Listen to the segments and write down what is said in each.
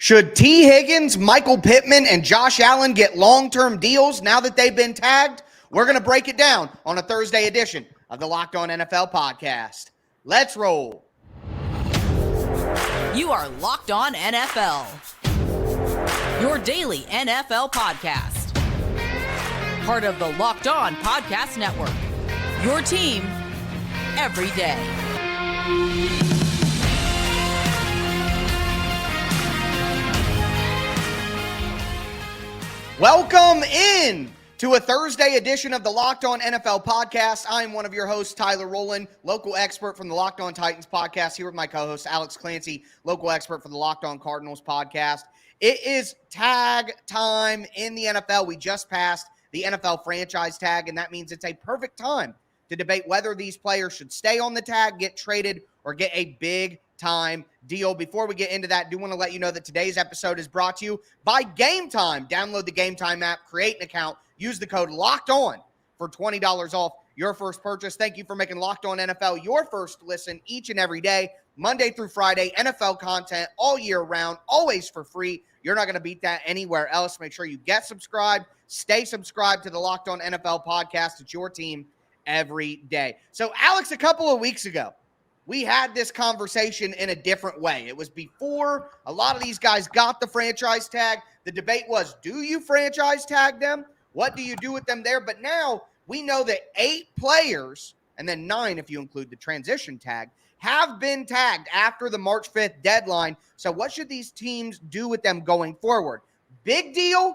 Should Tee Higgins, Michael Pittman, and Josh Allen get long-term deals now that they've been tagged? We're going to break it down on a Thursday edition of the Locked On NFL podcast. Let's roll. You are Locked On NFL, your daily NFL podcast. Part of the Locked On Podcast Network, your team every day. Welcome in to a Thursday edition of the Locked On NFL podcast. I'm one of your hosts, Tyler Rowland, local expert from the Locked On Titans podcast, here with my co-host, Alex Clancy, local expert for the Locked On Cardinals podcast. It is tag time in the NFL. We just passed the NFL franchise tag, and that means it's a perfect time to debate whether these players should stay on the tag, get traded, or get a big time deal. Before we get into that, I do want to let you know that today's episode is brought to you by Game Time. Download the Game Time app, create an account, use the code Locked On for $20 off your first purchase. Thank you for making Locked On NFL your first listen each and every day, Monday through Friday. NFL content all year round, always for free. You're not going to beat that anywhere else. Make sure you get subscribed, stay subscribed to the Locked On NFL podcast. It's your team every day. So, Alex, a couple of weeks ago, we had this conversation in a different way. It was before a lot of these guys got the franchise tag. The debate was, do you franchise tag them? What do you do with them there? But now we know that 8 players, and then 9 if you include the transition tag, have been tagged after the March 5th deadline. So what should these teams do with them going forward? Big deal,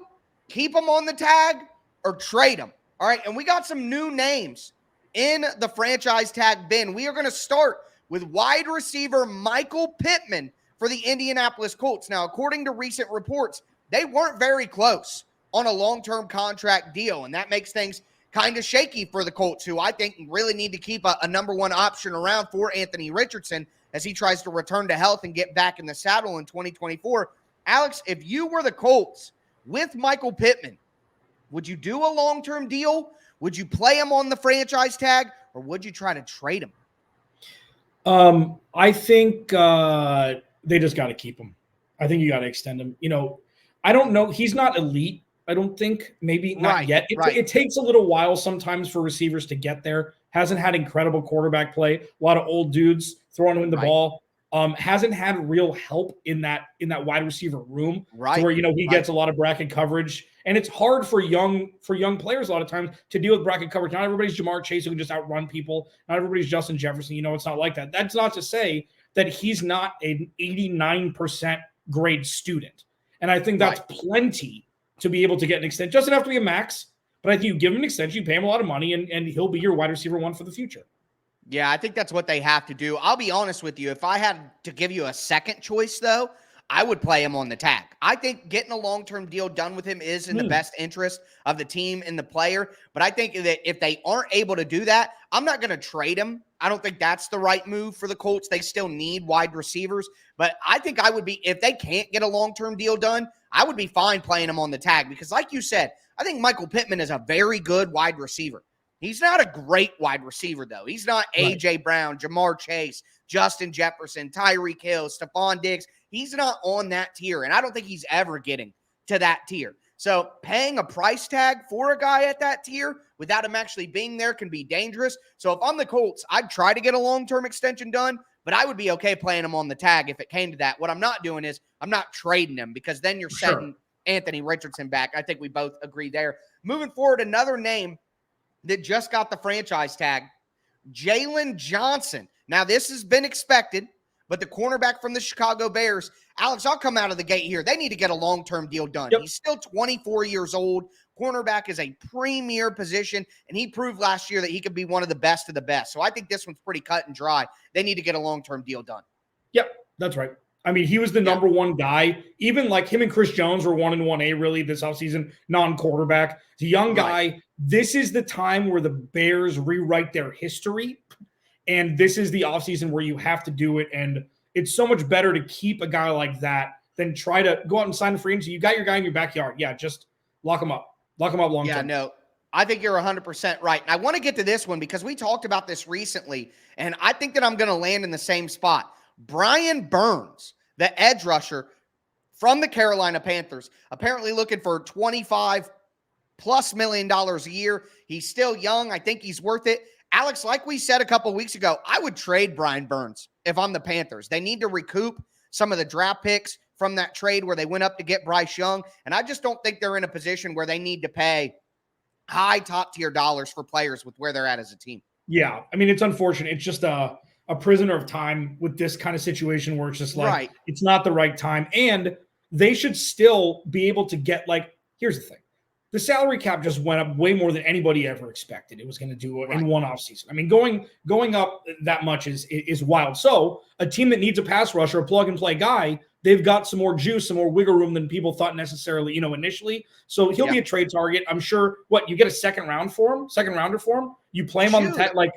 keep them on the tag, or trade them? All right, and we got some new names in the franchise tag bin. We are going to start with wide receiver Michael Pittman for the Indianapolis Colts. Now, according to recent reports, they weren't very close on a long-term contract deal, and that makes things kind of shaky for the Colts, who I think really need to keep a number one option around for Anthony Richardson as he tries to return to health and get back in the saddle in 2024. Alex, if you were the Colts with Michael Pittman, would you do a long-term deal? Would you play him on the franchise tag, or would you try to trade him? I think they just got to keep him. I think you got to extend him. You know, I don't know. He's not elite. I don't think. Maybe not yet. It takes a little while sometimes for receivers to get there. Hasn't had incredible quarterback play. A lot of old dudes throwing him the ball. Hasn't had real help in that wide receiver room, to where he gets a lot of bracket coverage, and it's hard for young players a lot of times to deal with bracket coverage. Not everybody's Jamar Chase who can just outrun people. Not everybody's Justin Jefferson. It's not like that. That's not to say that he's not an 89% grade student, and I think that's plenty to be able to get an extension. Doesn't have to be a max, but I think you give him an extension, you pay him a lot of money, and he'll be your wide receiver one for the future. Yeah, I think that's what they have to do. I'll be honest with you. If I had to give you a second choice, though, I would play him on the tag. I think getting a long-term deal done with him is in the best interest of the team and the player. But I think that if they aren't able to do that, I'm not going to trade him. I don't think that's the right move for the Colts. They still need wide receivers. But I think I would be, if they can't get a long-term deal done, I would be fine playing him on the tag. Because like you said, I think Michael Pittman is a very good wide receiver. He's not a great wide receiver, though. He's not A.J. Brown, Jamar Chase, Justin Jefferson, Tyreek Hill, Stephon Diggs. He's not on that tier, and I don't think he's ever getting to that tier. So paying a price tag for a guy at that tier without him actually being there can be dangerous. So if I'm the Colts, I'd try to get a long-term extension done, but I would be okay playing him on the tag if it came to that. What I'm not doing is I'm not trading him, because then you're setting Anthony Richardson back. I think we both agree there. Moving forward, another name that just got the franchise tag, Jalen Johnson. Now, this has been expected, but the cornerback from the Chicago Bears, Alex, I'll come out of the gate here. They need to get a long-term deal done. He's still 24 years old. Cornerback is a premier position, and he proved last year that he could be one of the best of the best. So I think this one's pretty cut and dry. They need to get a long-term deal done. Yep, that's right. I mean, he was the number one guy. Even like him and Chris Jones were 1 and 1A really this offseason, non-quarterback. He's a young guy. This is the time where the Bears rewrite their history, and this is the offseason where you have to do it, and it's so much better to keep a guy like that than try to go out and sign a free agent. You got your guy in your backyard. Yeah, just lock him up. Lock him up long term. Yeah, no, I think you're 100% right. And I want to get to this one because we talked about this recently, and I think that I'm going to land in the same spot. Brian Burns, the edge rusher from the Carolina Panthers, apparently looking for $25+ million a year. He's still young. I think he's worth it. Alex, like we said a couple weeks ago, I would trade Brian Burns if I'm the Panthers. They need to recoup some of the draft picks from that trade where they went up to get Bryce Young, and I just don't think they're in a position where they need to pay high top-tier dollars for players with where they're at as a team. Yeah, I mean, it's unfortunate. It's just a prisoner of time with this kind of situation where it's just like, It's not the right time. And they should still be able to get, like, here's the thing. The salary cap just went up way more than anybody ever expected it was going to do in one offseason. I mean, going up that much is wild. So a team that needs a pass rusher, a plug-and-play guy, they've got some more juice, some more wiggle room than people thought necessarily, initially. So he'll be a trade target. I'm sure. What, you get a second rounder for him? You play him on the like.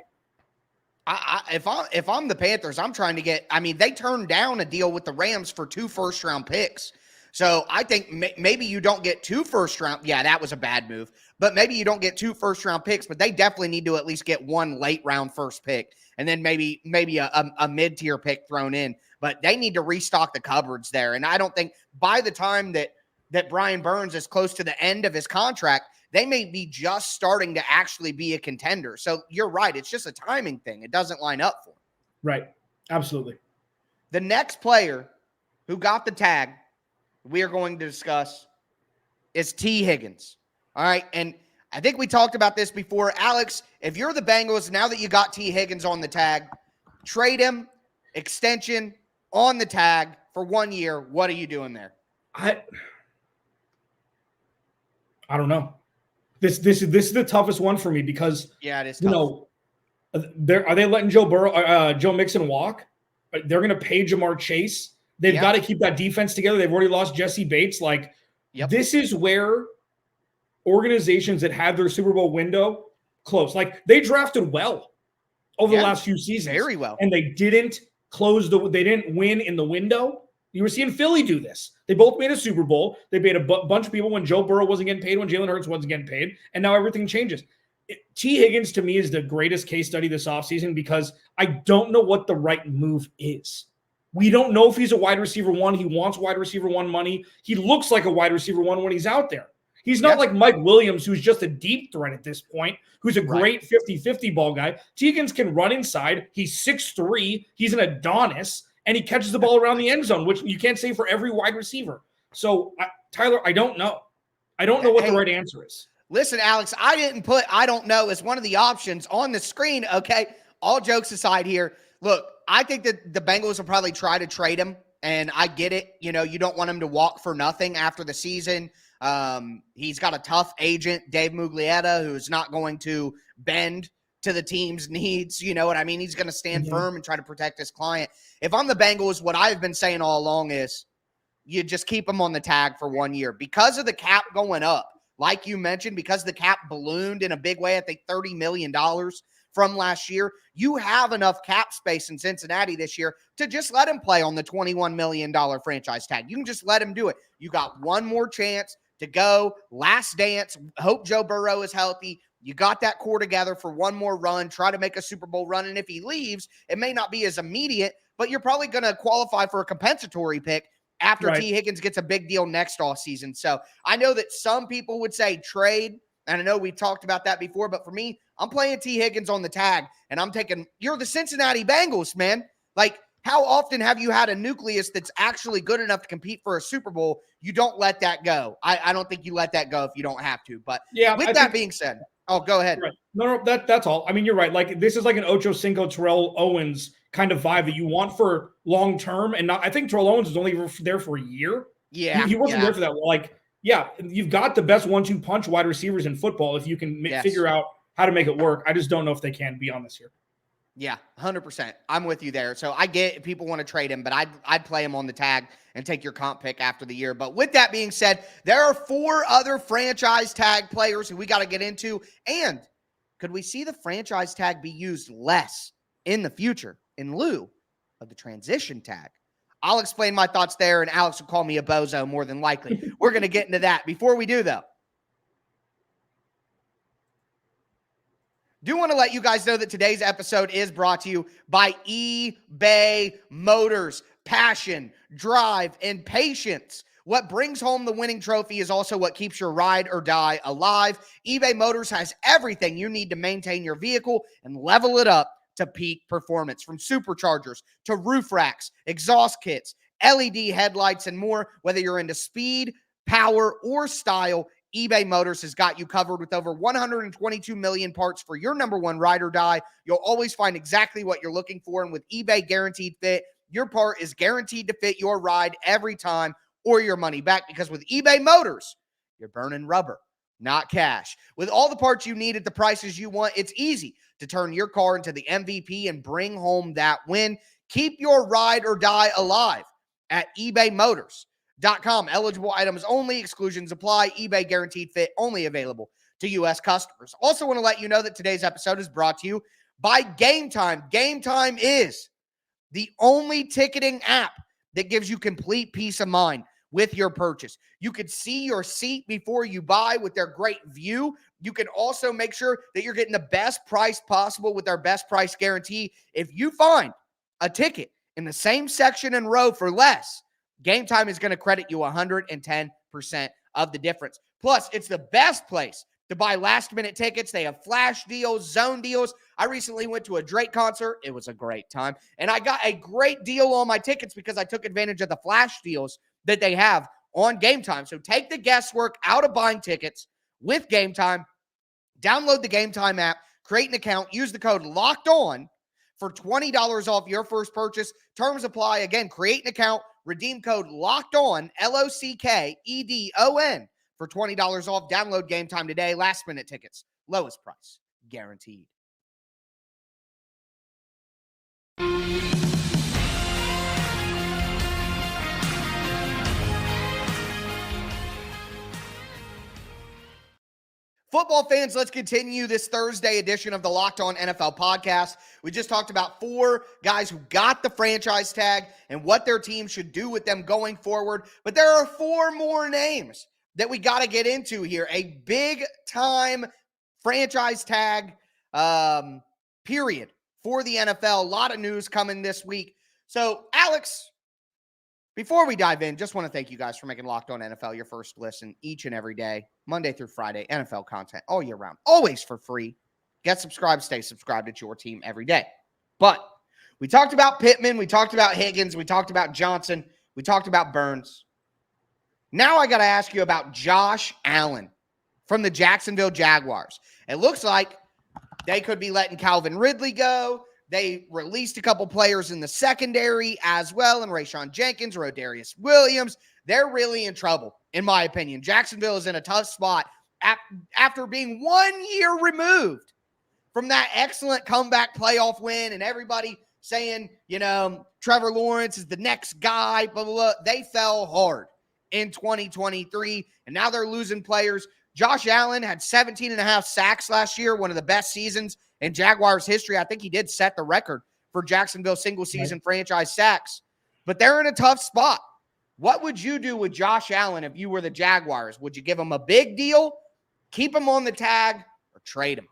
If I'm the Panthers, I'm trying to get. I mean, they turned down a deal with the Rams for 2 first-round picks. So I think maybe you don't get 2 first-round. Yeah, that was a bad move. But maybe you don't get 2 first-round picks, but they definitely need to at least get 1 late-round first pick, and then maybe a mid-tier pick thrown in. But they need to restock the cupboards there. And I don't think by the time that Brian Burns is close to the end of his contract, they may be just starting to actually be a contender. So you're right. It's just a timing thing. It doesn't line up for him. Right. Absolutely. The next player who got the tag we are going to discuss is Tee Higgins. All right. And I think we talked about this before. Alex, if you're the Bengals, now that you got Tee Higgins on the tag, trade him, extension on the tag for 1 year. What are you doing there? I don't know. This is the toughest one for me because it is tough. Are they letting Joe Mixon walk? They're going to pay Jamar Chase. They've got to keep that defense together. They've already lost Jesse Bates. This is where organizations that had their Super Bowl window close. Like, they drafted well over the last few seasons. Very well. And they didn't they didn't win in the window. You were seeing Philly do this. They both made a Super Bowl. They paid a bunch of people when Joe Burrow wasn't getting paid, when Jalen Hurts wasn't getting paid, and now everything changes. Tee Higgins, to me, is the greatest case study this offseason because I don't know what the right move is. We don't know if he's a wide receiver 1. He wants wide receiver 1 money. He looks like a wide receiver 1 when he's out there. He's not like Mike Williams, who's just a deep threat at this point, who's a great 50-50 ball guy. Tee Higgins can run inside. He's 6'3". He's an Adonis. And he catches the ball around the end zone, which you can't say for every wide receiver. So, Tyler, I don't know. I don't know what the right answer is. Listen, Alex, I didn't put I don't know as one of the options on the screen, okay? All jokes aside here. Look, I think that the Bengals will probably try to trade him, and I get it. You don't want him to walk for nothing after the season. He's got a tough agent, Dave Muglietta, who's not going to bend to the team's needs. You know what I mean? He's going to stand firm and try to protect his client. If I'm the Bengals, what I've been saying all along is you just keep him on the tag for 1 year. Because of the cap going up, like you mentioned, because the cap ballooned in a big way, I think $30 million from last year, you have enough cap space in Cincinnati this year to just let him play on the $21 million franchise tag. You can just let him do it. You got one more chance to go. Last dance. Hope Joe Burrow is healthy. You got that core together for one more run, try to make a Super Bowl run. And if he leaves, it may not be as immediate, but you're probably going to qualify for a compensatory pick after Tee Higgins gets a big deal next offseason. So I know that some people would say trade, and I know we talked about that before, but for me, I'm playing Tee Higgins on the tag, and I'm taking – you're the Cincinnati Bengals, man. Like, how often have you had a nucleus that's actually good enough to compete for a Super Bowl? You don't let that go. I don't think you let that go if you don't have to. But with that being said – oh, go ahead. Right. No, that's all. I mean, you're right. Like, this is like an Ocho Cinco, Terrell Owens kind of vibe that you want for long term. And not, I think Terrell Owens was only there for a year. Yeah. He wasn't there for that. Like, you've got the best 1-2 punch wide receivers in football if you can figure out how to make it work. I just don't know if they can beyond this year. Yeah, 100%. I'm with you there. So I get people want to trade him, but I'd play him on the tag and take your comp pick after the year. But with that being said, there are 4 other franchise tag players who we got to get into. And could we see the franchise tag be used less in the future in lieu of the transition tag? I'll explain my thoughts there, and Alex will call me a bozo more than likely. We're going to get into that. Before we do, though, do want to let you guys know that today's episode is brought to you by eBay Motors. Passion, drive, and patience What brings home the winning trophy is also what keeps your ride or die alive. eBay Motors has everything you need to maintain your vehicle and level it up to peak performance, from superchargers to roof racks, exhaust kits, LED headlights, and more. Whether you're into speed, power, or style, eBay Motors has got you covered. With over 122 million parts for your number one ride or die, you'll always find exactly what you're looking for. And with eBay Guaranteed Fit, your part is guaranteed to fit your ride every time, or your money back, because with eBay Motors, you're burning rubber, not cash. With all the parts you need at the prices you want, it's easy to turn your car into the MVP and bring home that win. Keep your ride or die alive at ebaymotors.com. Eligible items only. Exclusions apply. eBay Guaranteed Fit only available to U.S. customers. Also want to let you know that today's episode is brought to you by Game Time. Game Time is the only ticketing app that gives you complete peace of mind with your purchase. You could see your seat before you buy with their great view. You can also make sure that you're getting the best price possible with their best price guarantee. If you find a ticket in the same section and row for less, Game Time is going to credit you 110% of the difference. Plus, it's the best place to buy last-minute tickets. They have flash deals, zone deals. I recently went to a Drake concert. It was a great time. And I got a great deal on my tickets because I took advantage of the flash deals that they have on Game Time. So take the guesswork out of buying tickets with Game Time. Download the Game Time app, create an account, use the code LOCKEDON for $20 off your first purchase. Terms apply. Again, create an account, redeem code LOCKEDON, LOCKEDON, for $20 off. Download Game Time today. Last minute tickets, lowest price guaranteed. Football fans, let's continue this Thursday edition of the Locked On NFL podcast. We just talked about 4 guys who got the franchise tag and what their team should do with them going forward. But there are 4 more names that we got to get into here. A big-time franchise tag period for the NFL. A lot of news coming this week. So, Alex, before we dive in, just want to thank you guys for making Locked On NFL your first listen each and every day, Monday through Friday, NFL content all year round, always for free. Get subscribed, stay subscribed. It's your team every day. But we talked about Pittman, we talked about Higgins, we talked about Johnson, we talked about Burns. Now I got to ask you about Josh Allen from the Jacksonville Jaguars. It looks like they could be letting Calvin Ridley go. They released a couple players in the secondary as well, and Rayshon Jenkins, Rodarius Williams. They're really in trouble, in my opinion. Jacksonville is in a tough spot after being 1 year removed from that excellent comeback playoff win, and everybody saying, Trevor Lawrence is the next guy, blah, blah, blah. They fell hard in 2023, and now they're losing players. Josh Allen had 17.5 sacks last year, one of the best seasons in Jaguars history. I think he did set the record for Jacksonville single-season franchise sacks. But they're in a tough spot. What would you do with Josh Allen if you were the Jaguars? Would you give him a big deal, keep him on the tag, or trade him?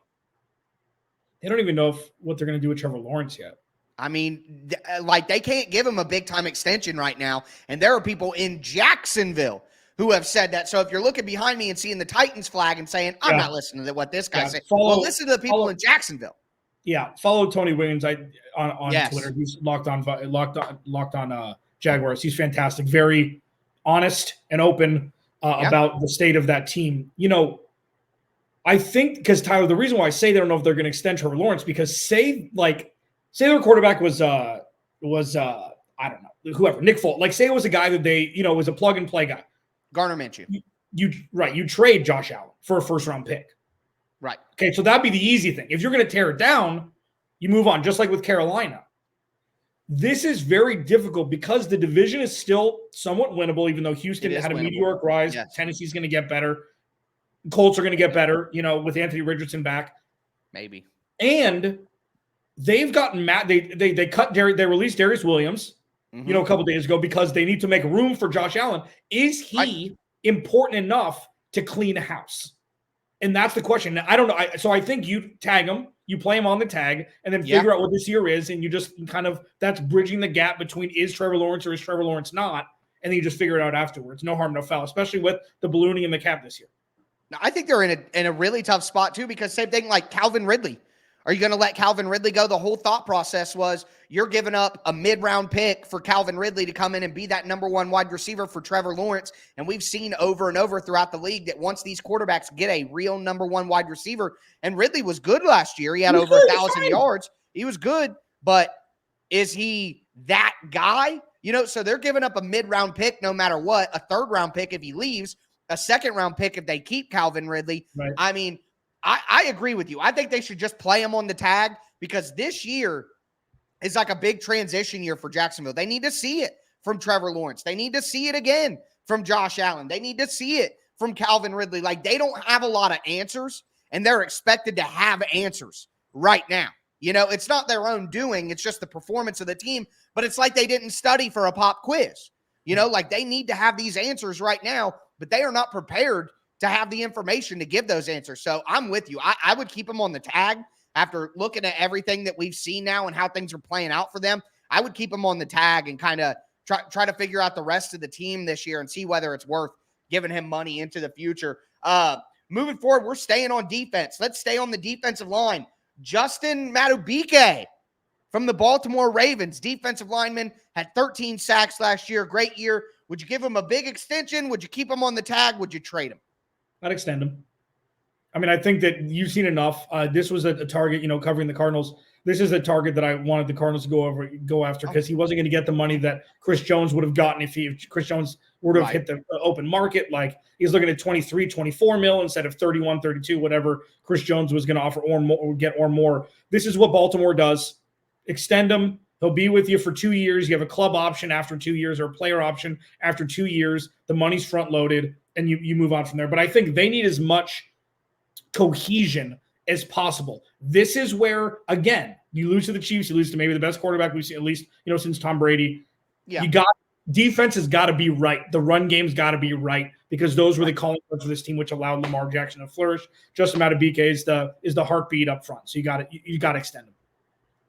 They don't even know what they're going to do with Trevor Lawrence yet. I mean, they can't give him a big-time extension right now. And there are people in Jacksonville who have said that. So if you're looking behind me and seeing the Titans flag and saying, I'm not listening to what this guy said, well, listen to the people in Jacksonville. Yeah, follow Tony Williams on Twitter. He's locked on Jaguars. He's fantastic. Very honest and open about the state of that team. I think, because Tyler, the reason why I say they don't know if they're going to extend Trevor Lawrence, because say their quarterback was I don't know, whoever, Nick Foles. Say it was a guy that they, was a plug and play guy. Gardner Minshew. You trade Josh Allen for a first round pick. Right. Okay, so that'd be the easy thing. If you're going to tear it down, you move on, just like with Carolina. This is very difficult because the division is still somewhat winnable, even though Houston had a meteoric rise. Yes. Tennessee's going to get better. Colts are going to get better, with Anthony Richardson back. Maybe. And they've gotten mad. They released Darius Williams, a couple days ago, because they need to make room for Josh Allen. Is he important enough to clean a house? And that's the question. I don't know. So I think you tag him, you play him on the tag, and then figure out what this year is, and you just that's bridging the gap between is Trevor Lawrence or is Trevor Lawrence not, and then you just figure it out afterwards. No harm, no foul, especially with the ballooning in the cap this year. Now, I think they're in a really tough spot too, because same thing like Calvin Ridley. Are you going to let Calvin Ridley go? The whole thought process was you're giving up a mid-round pick for Calvin Ridley to come in and be that number one wide receiver for Trevor Lawrence. And we've seen over and over throughout the league that once these quarterbacks get a real number one wide receiver, and Ridley was good last year. He had over 1,000 yards. He was good, but is he that guy? So they're giving up a mid-round pick no matter what, a third-round pick if he leaves, a second-round pick if they keep Calvin Ridley. Right. I mean, I agree with you. I think they should just play him on the tag, because this year is like a big transition year for Jacksonville. They need to see it from Trevor Lawrence. They need to see it again from Josh Allen. They need to see it from Calvin Ridley. Like, they don't have a lot of answers, and they're expected to have answers right now. It's not their own doing. It's just the performance of the team, but it's like they didn't study for a pop quiz. Like, they need to have these answers right now, but they are not prepared to have the information to give those answers. So I'm with you. I would keep them on the tag after looking at everything that we've seen now and how things are playing out for them. I would keep them on the tag and kind of try to figure out the rest of the team this year and see whether it's worth giving him money into the future. Moving forward, we're staying on defense. Let's stay on the defensive line. Justin Madubuike from the Baltimore Ravens, defensive lineman, had 13 sacks last year. Great year. Would you give him a big extension? Would you keep him on the tag? Would you trade him? I'd extend him. I mean, I think that you've seen enough. This was a target, covering the Cardinals. This is a target that I wanted the Cardinals to go after, because he wasn't going to get the money that Chris Jones would have gotten if Chris Jones were to have hit the open market. Like, he's looking at 23, 24 mil instead of 31, 32, whatever Chris Jones was going to offer or more. This is what Baltimore does. Extend him. He'll be with you for 2 years. You have a club option after 2 years, or a player option after 2 years. The money's front loaded, and you move on from there. But I think they need as much cohesion as possible. This is where, again, you lose to the Chiefs, you lose to maybe the best quarterback we've seen, at least, since Tom Brady. Yeah. Defense has got to be right. The run game's got to be right, because those were the calling cards for this team, which allowed Lamar Jackson to flourish. Justin Madubuike is the heartbeat up front. So you got to extend him.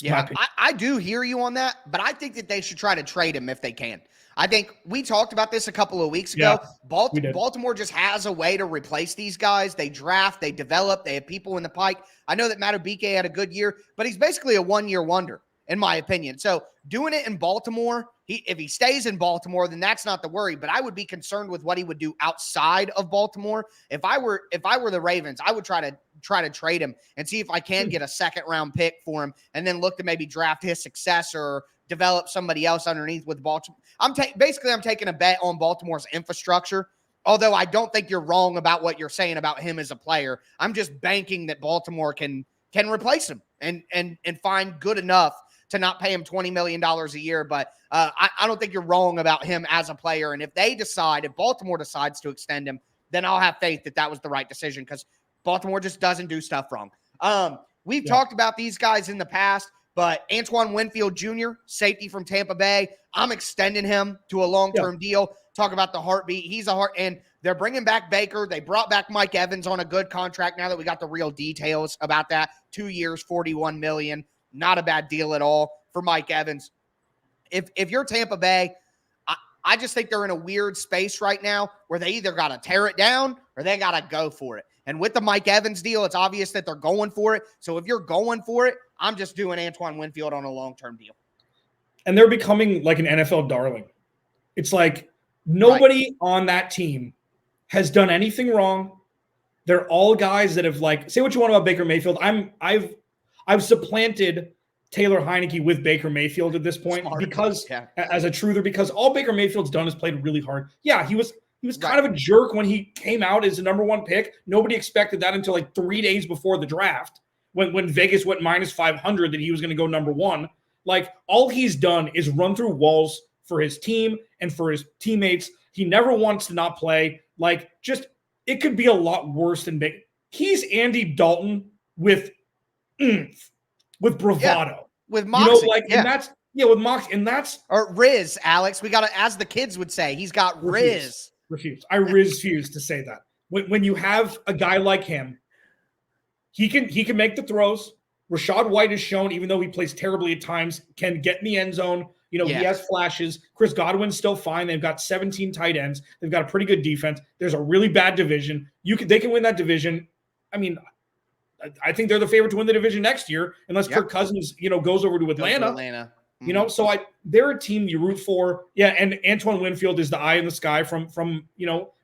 Yeah, I do hear you on that, but I think that they should try to trade him if they can. I think we talked about this a couple of weeks ago. Yeah, Baltimore just has a way to replace these guys. They draft, they develop, they have people in the pike. I know that Madubuike had a good year, but he's basically a one-year wonder, in my opinion. So doing it in Baltimore, if he stays in Baltimore, then that's not the worry. But I would be concerned with what he would do outside of Baltimore. If I were the Ravens, I would try to trade him and see if I can get a second-round pick for him, and then look to maybe draft his successor or develop somebody else underneath with Baltimore. I'm taking a bet on Baltimore's infrastructure, although I don't think you're wrong about what you're saying about him as a player. I'm just banking that Baltimore can replace him and find good enough to not pay him $20 million a year. But I don't think you're wrong about him as a player. And if Baltimore decides to extend him, then I'll have faith that was the right decision, because Baltimore just doesn't do stuff wrong. We've talked about these guys in the past, but Antoine Winfield Jr., safety from Tampa Bay, I'm extending him to a long-term deal. Talk about the heartbeat. He's a heart, and they're bringing back Baker. They brought back Mike Evans on a good contract now that we got the real details about that. 2 years, $41 million. Not a bad deal at all for Mike Evans. If you're Tampa Bay, I just think they're in a weird space right now where they either got to tear it down or they got to go for it. And with the Mike Evans deal, it's obvious that they're going for it. So if you're going for it, I'm just doing Antoine Winfield on a long-term deal. And they're becoming like an NFL darling. It's like nobody on that team has done anything wrong. They're all guys that have, like, say what you want about Baker Mayfield. I've supplanted Taylor Heineke with Baker Mayfield at this point as a truther, because all Baker Mayfield's done is played really hard. Yeah, he was kind of a jerk when he came out as the number one pick. Nobody expected that until like 3 days before the draft, when Vegas went minus 500 that he was going to go number one. Like, all he's done is run through walls for his team and for his teammates. He never wants to not play. Like, just, it could be a lot worse than Baker. He's Andy Dalton with bravado. With moxie. With moxie. And that's... Or Riz, Alex. We got to, as the kids would say, he's got Riz. Refuse. I refuse to say that. When you have a guy like him, he can make the throws. Rachaad White has shown, even though he plays terribly at times, can get in the end zone, He has flashes. Chris Godwin's still fine. They've got 17 tight ends. They've got a pretty good defense. There's a really bad division. They can win that division. I mean, I think they're the favorite to win the division next year, unless Kirk Cousins, goes over to Atlanta. Mm-hmm. They're a team you root for. Yeah, and Antoine Winfield is the eye in the sky from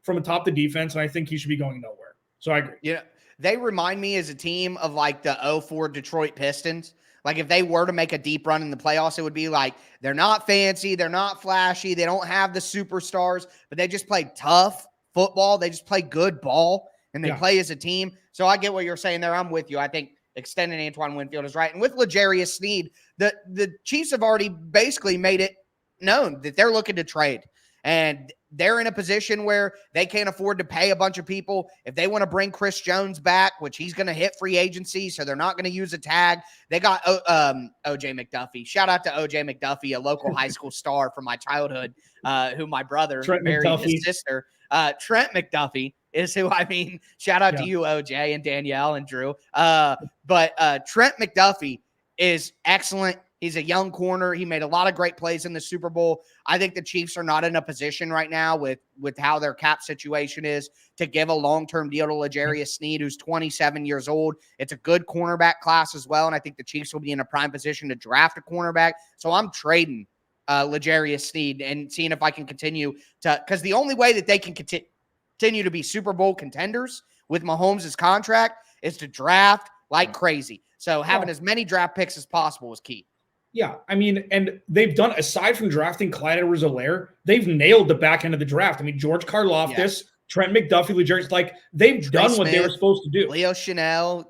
atop the defense, and I think he should be going nowhere. So I agree. Yeah, they remind me as a team of like the 2004 Detroit Pistons. Like if they were to make a deep run in the playoffs, it would be like they're not fancy, they're not flashy, they don't have the superstars, but they just play tough football. They just play good ball, and they play as a team. So I get what you're saying there. I'm with you. I think extending Antoine Winfield is right. And with L'Jarius Sneed, the Chiefs have already basically made it known that they're looking to trade. And they're in a position where they can't afford to pay a bunch of people. If they want to bring Chris Jones back, which he's going to hit free agency, so they're not going to use a tag. They got O.J. McDuffie. Shout out to O.J. McDuffie, a local high school star from my childhood, who my brother married his sister. Trent McDuffie is who I mean. Shout out to you, O.J. and Danielle and Drew. But Trent McDuffie is excellent. He's a young corner. He made a lot of great plays in the Super Bowl. I think the Chiefs are not in a position right now with how their cap situation is to give a long-term deal to L'Jarius Sneed, who's 27 years old. It's a good cornerback class as well, and I think the Chiefs will be in a prime position to draft a cornerback. So I'm trading L'Jarius Sneed and seeing if I can continue to – because the only way that they can continue to be Super Bowl contenders with Mahomes' contract is to draft like crazy. So having as many draft picks as possible is key. Yeah, I mean, and they've done, aside from drafting Clyde Edwards-Helaire, they've nailed the back end of the draft. I mean, George Karlaftis, Trent McDuffie, L'Jarius, like, they've done what they were supposed to do. Leo Chanel,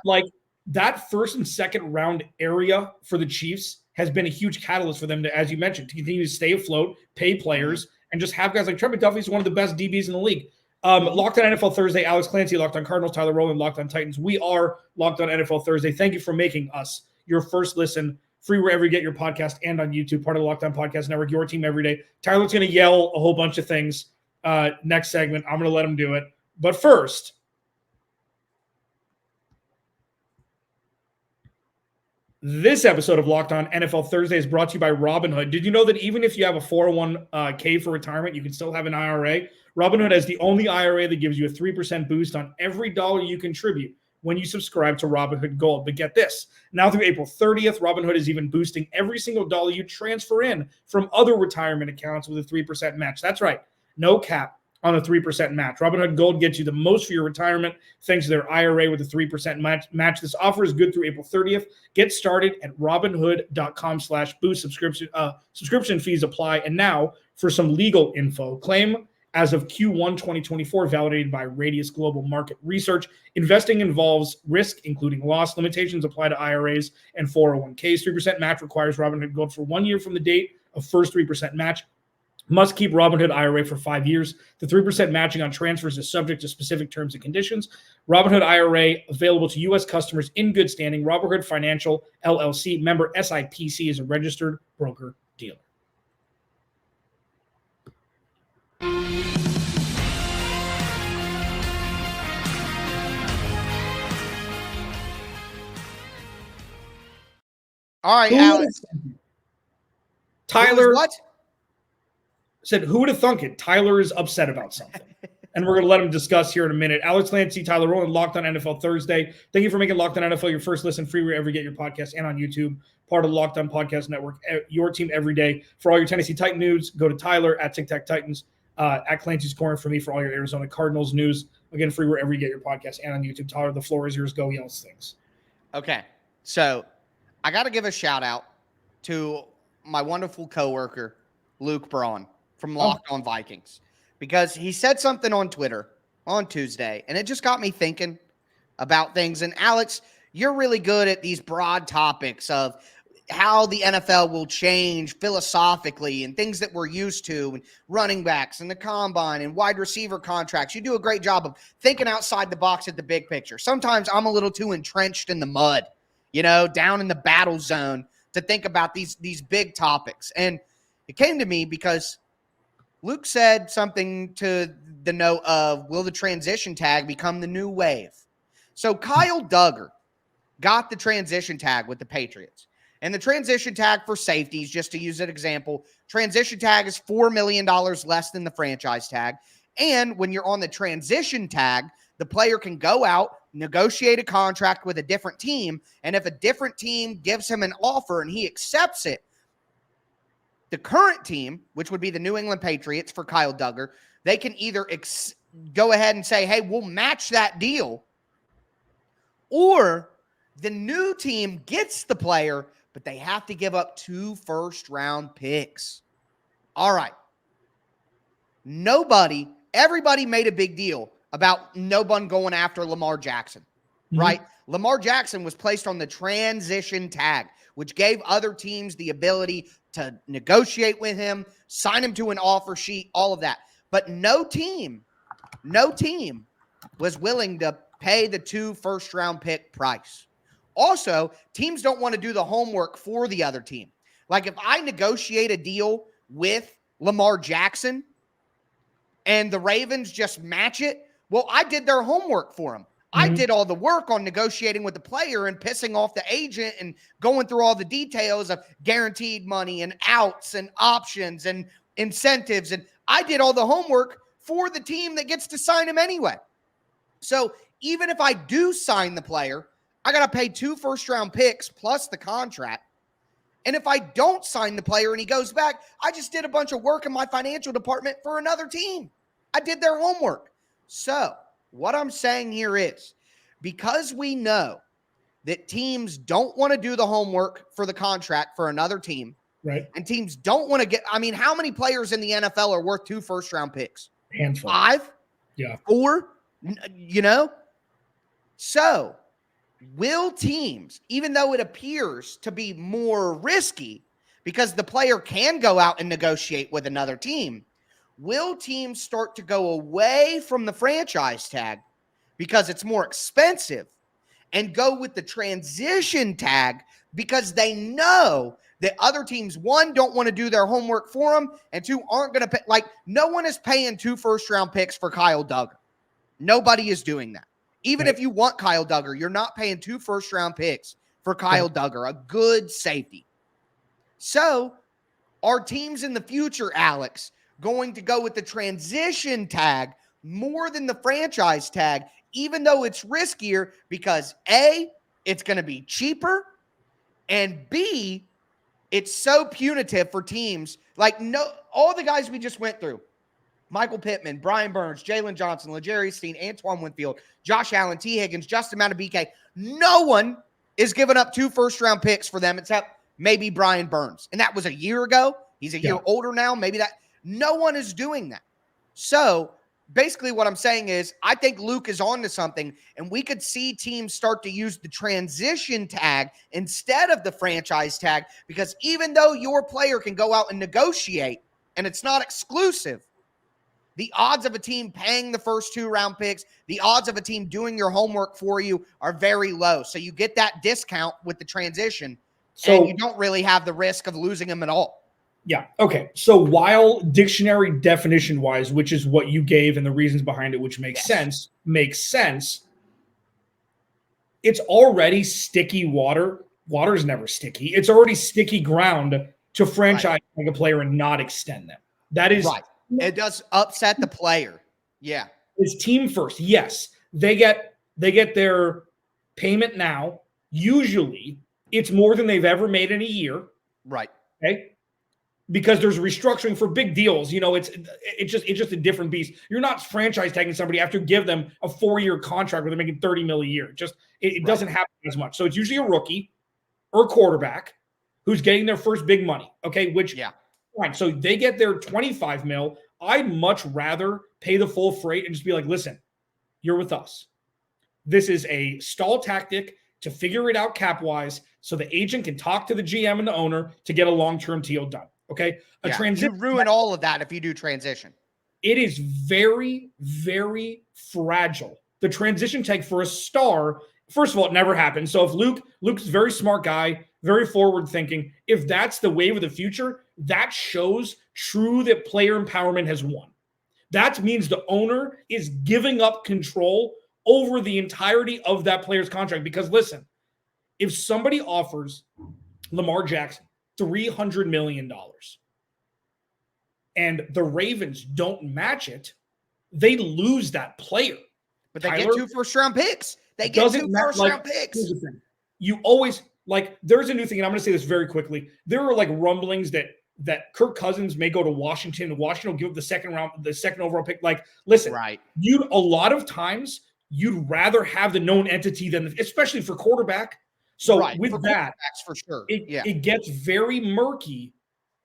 like, that first and second round area for the Chiefs has been a huge catalyst for them to, as you mentioned, to continue to stay afloat, pay players, and just have guys like Trent McDuffie is one of the best DBs in the league. Locked on NFL Thursday, Alex Clancy, Locked on Cardinals, Tyler Rowland, Locked on Titans. We are Locked on NFL Thursday. Thank you for making us your first listen, free wherever you get your podcast and on YouTube, part of the Locked On Podcast Network, your team every day. Tyler's going to yell a whole bunch of things next segment. I'm going to let him do it. But first, this episode of Locked On NFL Thursday is brought to you by Robinhood. Did you know that even if you have a 401k for retirement, you can still have an IRA? Robinhood has the only IRA that gives you a 3% boost on every dollar you contribute when you subscribe to Robinhood Gold. But get this, now through April 30th, Robinhood is even boosting every single dollar you transfer in from other retirement accounts with a 3% match. That's right, no cap on a 3% match. Robinhood Gold gets you the most for your retirement thanks to their IRA with a 3% match. This offer is good through April 30th. Get started at robinhood.com/boost. Subscription fees apply. And now for some legal info. Claim as of Q1 2024, validated by Radius Global Market Research. Investing involves risk, including loss. Limitations apply to IRAs and 401ks. 3% match requires Robinhood Gold for 1 year from the date of first 3% match. Must keep Robinhood IRA for 5 years. The 3% matching on transfers is subject to specific terms and conditions. Robinhood IRA available to U.S. customers in good standing. Robinhood Financial, LLC, member SIPC, is a registered broker-dealer. All right, Alex. Tyler what? Said, who would have thunk it? Tyler is upset about something. And we're going to let him discuss here in a minute. Alex Clancy, Tyler Rowland, Locked on NFL Thursday. Thank you for making Locked on NFL your first listen, free wherever you get your podcast and on YouTube, part of the Locked on Podcast Network, your team every day. For all your Tennessee Titan news, go to Tyler at Tic Tac Titans, at Clancy's Corner for me for all your Arizona Cardinals news. Again, free wherever you get your podcast and on YouTube. Tyler, the floor is yours. Go yell things. Okay, so I got to give a shout out to my wonderful coworker, Luke Braun from Locked on Vikings, because he said something on Twitter on Tuesday, and it just got me thinking about things. And Alex, you're really good at these broad topics of how the NFL will change philosophically and things that we're used to, and running backs and the combine and wide receiver contracts. You do a great job of thinking outside the box at the big picture. Sometimes I'm a little too entrenched in the mud, down in the battle zone to think about these big topics. And it came to me because Luke said something to the note of, will the transition tag become the new wave? So Kyle Duggar got the transition tag with the Patriots. And the transition tag for safeties, just to use an example, transition tag is $4 million less than the franchise tag. And when you're on the transition tag, the player can go out, negotiate a contract with a different team, and if a different team gives him an offer and he accepts it, the current team, which would be the New England Patriots for Kyle Duggar, they can either go ahead and say, hey, we'll match that deal, or the new team gets the player, but they have to give up 2 first-round picks. All right. Everybody made a big deal about no one going after Lamar Jackson, right? Lamar Jackson was placed on the transition tag, which gave other teams the ability to negotiate with him, sign him to an offer sheet, all of that. But no team was willing to pay the 2 first-round pick price. Also, teams don't want to do the homework for the other team. Like if I negotiate a deal with Lamar Jackson and the Ravens just match it, well, I did their homework for them. I did all the work on negotiating with the player and pissing off the agent and going through all the details of guaranteed money and outs and options and incentives. And I did all the homework for the team that gets to sign him anyway. So even if I do sign the player, I got to pay 2 first-round picks plus the contract. And if I don't sign the player and he goes back, I just did a bunch of work in my financial department for another team. I did their homework. So what I'm saying here is, because we know that teams don't want to do the homework for the contract for another team, right? And teams don't want to get, how many players in the NFL are worth 2 first-round picks? Handful. 5? Yeah. 4? So will teams, even though it appears to be more risky because the player can go out and negotiate with another team, will teams start to go away from the franchise tag because it's more expensive and go with the transition tag because they know that other teams, 1, don't want to do their homework for them, and 2, aren't going to pay. Like, no one is paying 2 first-round picks for Kyle Duggar. Nobody is doing that. Even if you want Kyle Duggar, you're not paying 2 first-round picks for Kyle Duggar, a good safety. So are teams in the future, Alex, going to go with the transition tag more than the franchise tag, even though it's riskier because A, it's going to be cheaper, and B, it's so punitive for teams. Like, all the guys we just went through, Michael Pittman, Brian Burns, Jalen Johnson, L'Jarius Sneed, Antoine Winfield, Josh Allen, Tee Higgins, Justin Madubuike. No one is giving up 2 first-round picks for them except maybe Brian Burns. And that was a year ago. He's a year older now. Maybe that. No one is doing that. So basically what I'm saying is I think Luke is on to something, and we could see teams start to use the transition tag instead of the franchise tag, because even though your player can go out and negotiate and it's not exclusive, the odds of a team paying the first 2 round picks, the odds of a team doing your homework for you are very low. So you get that discount with the transition, and you don't really have the risk of losing them at all. Yeah. Okay. So while dictionary definition wise, which is what you gave and the reasons behind it, which makes sense, it's already sticky water. Water's never sticky. It's already sticky ground to franchise a player and not extend them. That is right. It does upset the player. Yeah. It's team first. Yes. They get their payment now. Usually it's more than they've ever made in a year. Right. Okay. Because there's restructuring for big deals. It's just a different beast. You're not franchise tagging somebody after you give them a 4-year contract where they're making $30 million a year. It doesn't happen as much. So it's usually a rookie or a quarterback who's getting their first big money. Okay. Fine. So they get their $25 million. I'd much rather pay the full freight and just be like, listen, you're with us. This is a stall tactic to figure it out cap-wise so the agent can talk to the GM and the owner to get a long-term deal done. Okay. You ruin all of that if you do transition. It is very, very fragile. The transition tag for a star, first of all, it never happened. So if Luke's a very smart guy, very forward thinking, if that's the wave of the future, that shows true that player empowerment has won. That means the owner is giving up control over the entirety of that player's contract. Because listen, if somebody offers Lamar Jackson, $300 million. And the Ravens don't match it, they lose that player. But they get 2 first-round picks. They get 2 first-round picks. Here's the thing. You always, like, there's a new thing, and I'm going to say this very quickly. There are, like, rumblings that Kirk Cousins may go to Washington, and Washington will give up the second overall pick. Like, listen, right. A lot of times, you'd rather have the known entity than, especially for quarterback. So with for that, for sure, it gets very murky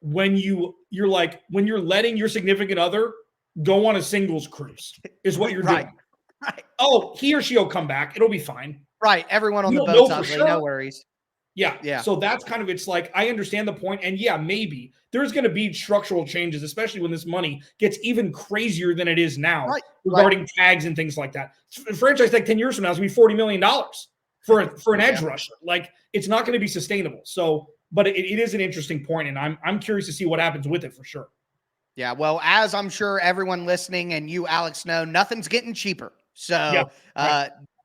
when you're letting your significant other go on a singles cruise is what you're doing. Right. Oh, he or she'll come back. It'll be fine. Right. Everyone on the boat's ugly. Sure. No worries. Yeah. So that's kind of, it's like, I understand the point. And yeah, maybe there's going to be structural changes, especially when this money gets even crazier than it is now regarding tags and things like that. A franchise like 10 years from now is going to be $40 million for an edge rusher. Like, it's not going to be sustainable. So, but it is an interesting point, and I'm curious to see what happens with it for sure. Yeah, well, as I'm sure everyone listening and you, Alex, know, nothing's getting cheaper. So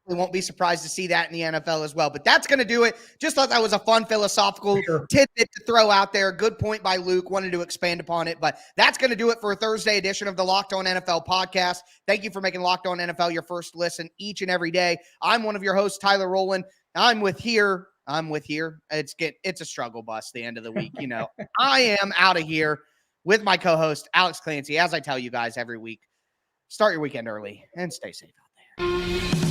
we won't be surprised to see that in the NFL as well. But that's going to do it. Just thought that was a fun philosophical tidbit to throw out there. Good point by Luke. Wanted to expand upon it. But that's going to do it for a Thursday edition of the Locked On NFL podcast. Thank you for making Locked On NFL your first listen each and every day. I'm one of your hosts, Tyler Rowland. I'm with here. It's a struggle bus the end of the week. You know, I am out of here with my co-host, Alex Clancy. As I tell you guys every week, start your weekend early and stay safe out there.